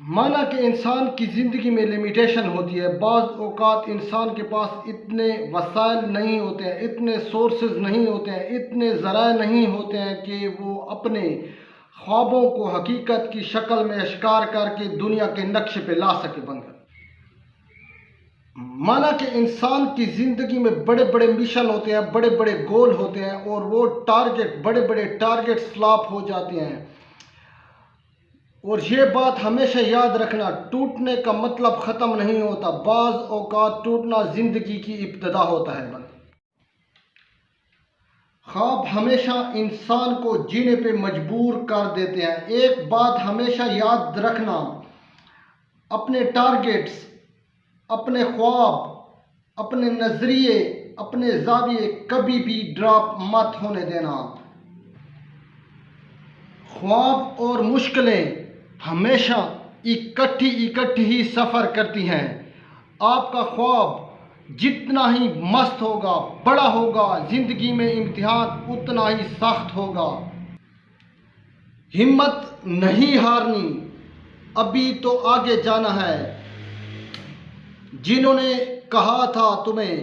مانا کہ انسان کی زندگی میں لمیٹیشن ہوتی ہے. بعض اوقات انسان کے پاس اتنے وسائل نہیں ہوتے ہیں، اتنے سورسز نہیں ہوتے ہیں، اتنے ذرائع نہیں ہوتے ہیں کہ وہ اپنے خوابوں کو حقیقت کی شکل میں اشکار کر کے دنیا کے نقشے پہ لا سکے بن کر. مانا کہ انسان کی زندگی میں بڑے بڑے مشن ہوتے ہیں، بڑے بڑے گول ہوتے ہیں، اور وہ بڑے بڑے ٹارگٹ فلاپ ہو جاتے ہیں. اور یہ بات ہمیشہ یاد رکھنا، ٹوٹنے کا مطلب ختم نہیں ہوتا. بعض اوقات ٹوٹنا زندگی کی ابتدا ہوتا ہے. خواب ہمیشہ انسان کو جینے پہ مجبور کر دیتے ہیں. ایک بات ہمیشہ یاد رکھنا، اپنے ٹارگٹس، اپنے خواب، اپنے نظریے، اپنے زاویے کبھی بھی ڈراپ مت ہونے دینا. خواب اور مشکلیں ہمیشہ اکٹھی ہی سفر کرتی ہیں. آپ کا خواب جتنا ہی مست ہوگا، بڑا ہوگا، زندگی میں امتحان اتنا ہی سخت ہوگا. ہمت نہیں ہارنی، ابھی تو آگے جانا ہے. جنہوں نے کہا تھا تمہیں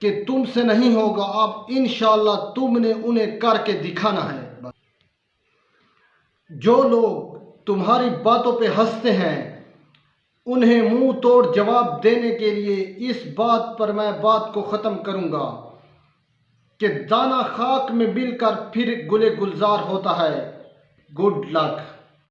کہ تم سے نہیں ہوگا، اب انشاءاللہ تم نے انہیں کر کے دکھانا ہے. جو لوگ تمہاری باتوں پہ ہنستے ہیں، انہیں منہ توڑ جواب دینے کے لیے اس بات پر میں بات کو ختم کروں گا کہ دانہ خاک میں مل کر پھر گلے گلزار ہوتا ہے. Good luck.